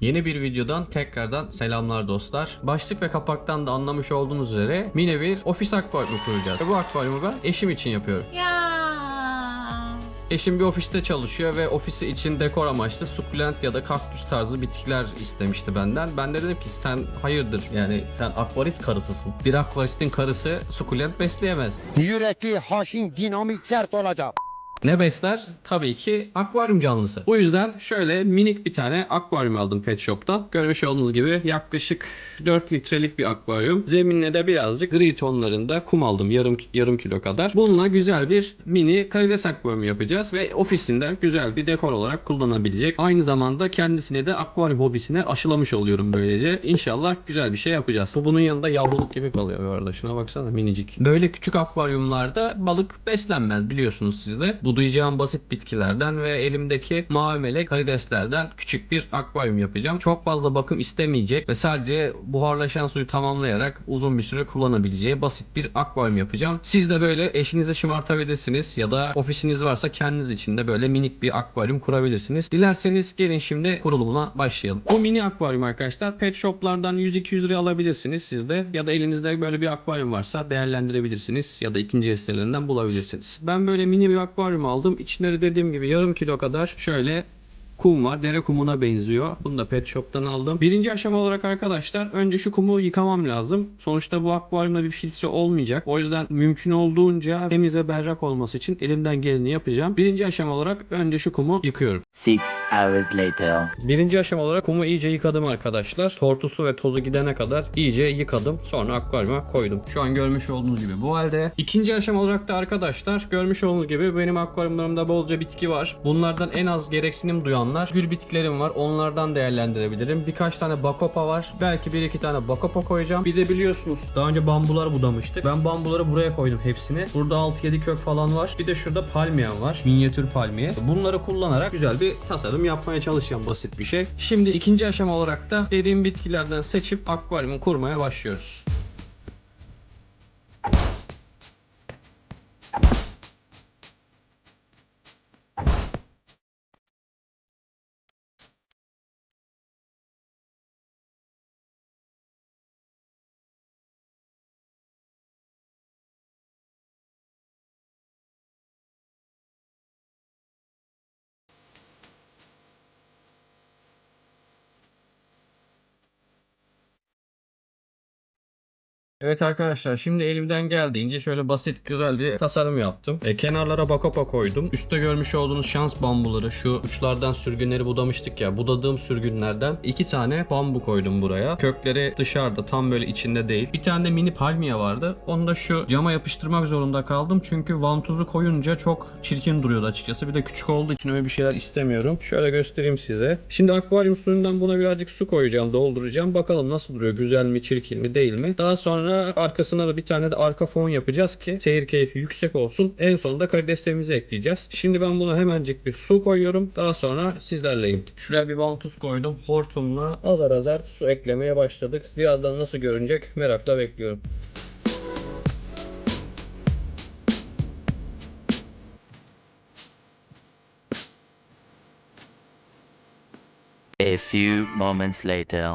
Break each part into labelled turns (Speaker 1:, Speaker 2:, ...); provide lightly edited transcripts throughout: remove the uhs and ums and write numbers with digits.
Speaker 1: Yeni bir videodan tekrardan selamlar dostlar. Başlık ve kapaktan da anlamış olduğunuz üzere mini bir ofis akvaryumu kuracağız. Ve bu akvaryumu ben eşim için yapıyorum.
Speaker 2: Ya.
Speaker 1: Eşim bir ofiste çalışıyor ve ofisi için dekor amaçlı sukulent ya da kaktüs tarzı bitkiler istemişti benden. Ben de dedim ki sen hayırdır, yani sen akvarist karısısın. Bir akvaristin karısı sukulent besleyemez.
Speaker 3: Yürekli, haşin, dinamik, sert olacak.
Speaker 1: Ne besler? Tabii ki akvaryum canlısı. Bu yüzden şöyle minik bir tane akvaryum aldım pet shop'tan. Görmüş olduğunuz gibi yaklaşık 4 litrelik bir akvaryum. Zeminine de birazcık gri tonlarında kum aldım. Yarım kilo kadar. Bununla güzel bir mini karides akvaryum yapacağız ve ofisinde güzel bir dekor olarak kullanabilecek. Aynı zamanda kendisine de akvaryum hobisine aşılamış oluyorum böylece. İnşallah güzel bir şey yapacağız. Bu bunun yanında yavruluk gibi kalıyor bu arada. Şuna baksana, minicik. Böyle küçük akvaryumlarda balık beslenmez, biliyorsunuz siz de. Budayacağım basit bitkilerden ve elimdeki mavi melek karideslerden küçük bir akvaryum yapacağım. Çok fazla bakım istemeyecek ve sadece buharlaşan suyu tamamlayarak uzun bir süre kullanabileceği basit bir akvaryum yapacağım. Siz de böyle eşinizi şımartabilirsiniz ya da ofisiniz varsa kendiniz için de böyle minik bir akvaryum kurabilirsiniz. Dilerseniz gelin şimdi kurulumuna başlayalım. Bu mini akvaryum arkadaşlar pet shoplardan 100-200 liraya alabilirsiniz siz de, ya da elinizde böyle bir akvaryum varsa değerlendirebilirsiniz ya da ikinci el sitelerinden bulabilirsiniz. Ben böyle mini bir akvaryum aldım. İçinde de dediğim gibi yarım kilo kadar şöyle kum var. Dere kumuna benziyor. Bunu da pet shop'tan aldım. Birinci aşama olarak arkadaşlar önce şu kumu yıkamam lazım. Sonuçta bu akvaryumda bir filtre olmayacak. O yüzden mümkün olduğunca temiz ve berrak olması için elimden geleni yapacağım. Birinci aşama olarak önce şu kumu yıkıyorum.
Speaker 4: 6 hours later.
Speaker 1: Birinci aşama olarak kumu iyice yıkadım arkadaşlar. Tortusu ve tozu gidene kadar iyice yıkadım. Sonra akvaryuma koydum. Şu an görmüş olduğunuz gibi bu halde. İkinci aşama olarak da arkadaşlar görmüş olduğunuz gibi benim akvaryumlarımda bolca bitki var. Bunlardan en az gereksinim duyanlar gül bitkilerim var. Onlardan değerlendirebilirim. Birkaç tane bakopa var. Belki bir iki tane bakopa koyacağım. Bir de biliyorsunuz daha önce bambular budamıştık. Ben bambuları buraya koydum hepsini. Burada 6-7 kök falan var. Bir de şurada palmiye var. Minyatür palmiye. Bunları kullanarak güzel bir tasarım yapmaya çalışacağım, basit bir şey. Şimdi ikinci aşama olarak da dediğim bitkilerden seçip akvaryumu kurmaya başlıyoruz. Evet arkadaşlar, şimdi elimden geldiğince şöyle basit güzel bir tasarım yaptım. Kenarlara bakopa koydum. Üstte görmüş olduğunuz şans bambuları, şu uçlardan sürgünleri budamıştık ya. Budadığım sürgünlerden 2 tane bambu koydum buraya. Kökleri dışarıda, tam böyle içinde değil. Bir tane de mini palmiye vardı. Onu da şu cama yapıştırmak zorunda kaldım. Çünkü vantuzu koyunca çok çirkin duruyordu açıkçası. Bir de küçük olduğu için öyle bir şeyler istemiyorum. Şöyle göstereyim size. Şimdi akvaryum suyundan buna birazcık su koyacağım, dolduracağım. Bakalım nasıl duruyor. Güzel mi, çirkin mi, değil mi? Daha sonra arkasına da bir tane de arka fon yapacağız ki seyir keyfi yüksek olsun. En sonunda karideslerimizi ekleyeceğiz. Şimdi ben buna hemencik bir su koyuyorum. Daha sonra sizlerleyim. Şuraya bir vantuz koydum. Hortumla azar azar su eklemeye başladık. Birazdan nasıl görünecek merakla bekliyorum.
Speaker 4: A few moments later.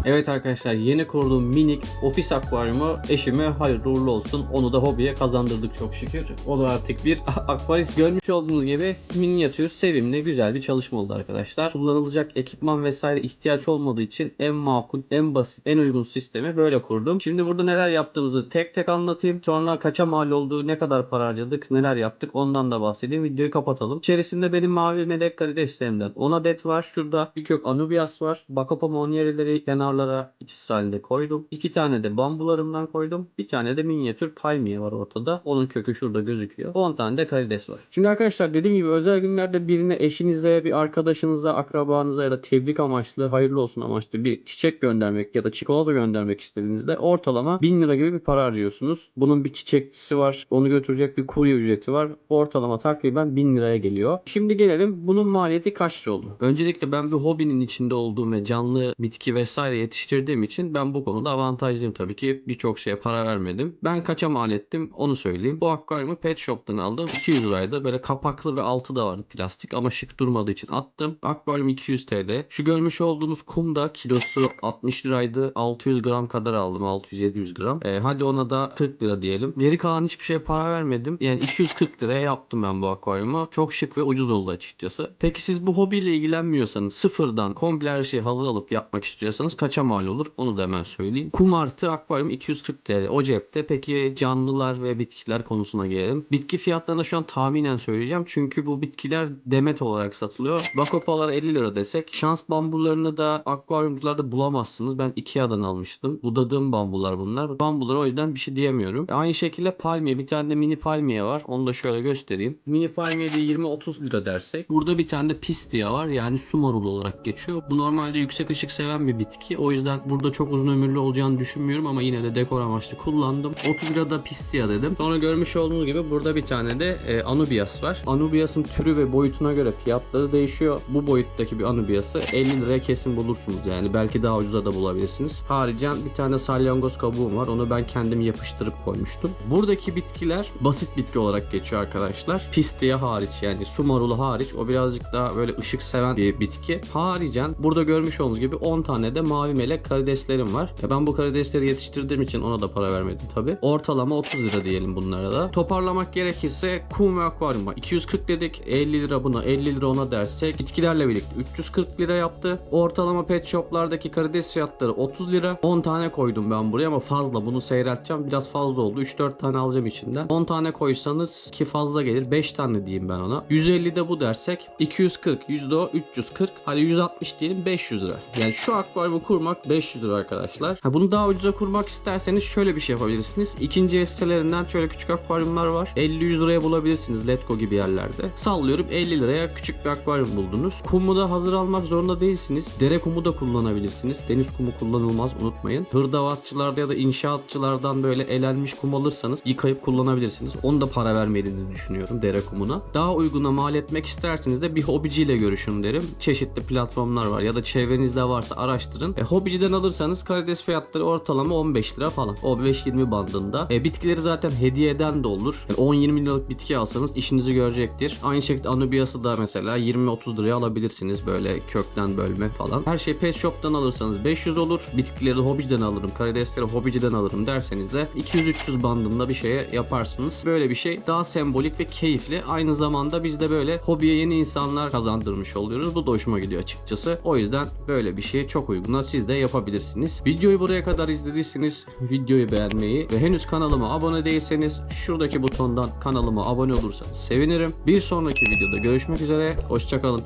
Speaker 1: Evet arkadaşlar, yeni kurduğum minik ofis akvaryumu eşime hayırlı uğurlu olsun. Onu da hobiye kazandırdık çok şükür. O da artık bir akvarist. Görmüş olduğunuz gibi minyatür, sevimli, güzel bir çalışma oldu arkadaşlar. Kullanılacak ekipman vesaire ihtiyaç olmadığı için en makul, en basit, en uygun sistemi böyle kurdum. Şimdi burada neler yaptığımızı tek tek anlatayım. Sonra kaça mal olduğu, ne kadar para harcadık, neler yaptık ondan da bahsedeyim. Videoyu kapatalım. İçerisinde benim mavi melek karideslerimden 10 adet var. Şurada bir kök anubias var. Bakopa monierileri kenarda kenarlara ikisi halinde koydum. 2 tane de bambularımdan koydum. Bir tane de minyatür palmiye var ortada. Onun kökü şurada gözüküyor. 10 tane de karides var. Şimdi arkadaşlar dediğim gibi özel günlerde birine, eşinize, bir arkadaşınıza, akrabanıza ya da tebrik amaçlı, hayırlı olsun amaçlı bir çiçek göndermek ya da çikolata göndermek istediğinizde ortalama 1000 lira gibi bir para harcıyorsunuz. Bunun bir çiçekçisi var. Onu götürecek bir kurye ücreti var. Ortalama takriben 1000 liraya geliyor. Şimdi gelelim bunun maliyeti kaç lira oldu? Öncelikle ben bir hobinin içinde olduğum ve canlı bitki vesaire yetiştirdiğim için ben bu konuda avantajlıyım tabii ki. Birçok şeye para vermedim. Ben kaça mal ettim onu söyleyeyim. Bu akvaryumu Pet Shop'tan aldım. 200 liraydı. Böyle kapaklı ve altı da vardı plastik ama şık durmadığı için attım. Akvaryum 200 TL. Şu görmüş olduğunuz kum da kilosu 60 liraydı. 600 gram kadar aldım. 600-700 gram. Hadi ona da 40 lira diyelim. Geri kalan hiçbir şeye para vermedim. Yani 240 liraya yaptım ben bu akvaryumu. Çok şık ve ucuz oldu açıkçası. Peki siz bu hobiyle ilgilenmiyorsanız, sıfırdan komple her şeyi hazır alıp yapmak istiyorsanız kaça mal olur? Onu da hemen söyleyeyim. Kum artı akvaryum 240 TL. O cepte. Peki canlılar ve bitkiler konusuna gelelim. Bitki fiyatlarını şu an tahminen söyleyeceğim. Çünkü bu bitkiler demet olarak satılıyor. Bakopalar 50 lira desek. Şans bambularını da akvaryumcularda bulamazsınız. Ben Ikea'dan almıştım. Budadığım bambular bunlar. Bambulara o yüzden bir şey diyemiyorum. Aynı şekilde palmiye. Bir tane de mini palmiye var. Onu da şöyle göstereyim. Mini palmiye de 20-30 lira dersek. Burada bir tane de pistia var. Yani su marulu olarak geçiyor. Bu normalde yüksek ışık seven bir bitki. O yüzden burada çok uzun ömürlü olacağını düşünmüyorum ama yine de dekor amaçlı kullandım. 30 lirada pistia dedim. Sonra görmüş olduğunuz gibi burada bir tane de anubias var. Anubias'ın türü ve boyutuna göre fiyatları değişiyor. Bu boyuttaki bir anubias'ı 50 liraya kesin bulursunuz. Yani belki daha ucuza da bulabilirsiniz. Haricen bir tane salyangoz kabuğum var. Onu ben kendim yapıştırıp koymuştum. Buradaki bitkiler basit bitki olarak geçiyor arkadaşlar. Pistia hariç, yani su marulu hariç. O birazcık daha böyle ışık seven bir bitki. Haricen burada görmüş olduğunuz gibi 10 tane de mavi melek karideslerim var. Ben bu karidesleri yetiştirdiğim için ona da para vermedim tabi. Ortalama 30 lira diyelim bunlara da. Toparlamak gerekirse kum ve akvaryum var. 240 dedik. 50 lira buna, 50 lira ona dersek bitkilerle birlikte 340 lira yaptı. Ortalama pet shoplardaki karides fiyatları 30 lira. 10 tane koydum ben buraya ama fazla. Bunu seyredeceğim. Biraz fazla oldu. 3-4 tane alacağım içinden. 10 tane koysanız ki fazla gelir. 5 tane diyeyim ben ona. 150 de bu dersek 240. %o 340. Hadi 160 diyelim, 500 lira. Yani şu akvaryumu kurmak 500 lira arkadaşlar. Bunu daha ucuza kurmak isterseniz şöyle bir şey yapabilirsiniz. İkinci el sitelerinden şöyle küçük akvaryumlar var. 50-100 liraya bulabilirsiniz Letgo gibi yerlerde. Sallıyorum 50 liraya küçük bir akvaryum buldunuz. Kumu da hazır almak zorunda değilsiniz. Dere kumu da kullanabilirsiniz. Deniz kumu kullanılmaz, unutmayın. Hırdavatçılarda ya da inşaatçılardan böyle elenmiş kum alırsanız yıkayıp kullanabilirsiniz. Onu da para vermediğinizi düşünüyorum dere kumuna. Daha uyguna mal etmek isterseniz de bir hobiciyle görüşün derim. Çeşitli platformlar var ya da çevrenizde varsa araştırın. Hobiciden alırsanız karides fiyatları ortalama 15 lira falan. 15-20 bandında. Bitkileri zaten hediyeden de olur. 10-20 liralık bitki alsanız işinizi görecektir. Aynı şekilde anubiası da mesela 20-30 liraya alabilirsiniz. Böyle kökten bölme falan. Her şey pet shop'tan alırsanız 500 olur. Bitkileri de hobiciden alırım, karidesleri hobiciden alırım derseniz de 200-300 bandında bir şeye yaparsınız. Böyle bir şey daha sembolik ve keyifli. Aynı zamanda biz de böyle hobiye yeni insanlar kazandırmış oluyoruz. Bu da hoşuma gidiyor açıkçası. O yüzden böyle bir şey çok uyguna, siz de yapabilirsiniz. Videoyu buraya kadar izlediyseniz videoyu beğenmeyi ve henüz kanalıma abone değilseniz şuradaki butondan kanalıma abone olursanız sevinirim. Bir sonraki videoda görüşmek üzere. Hoşça kalın.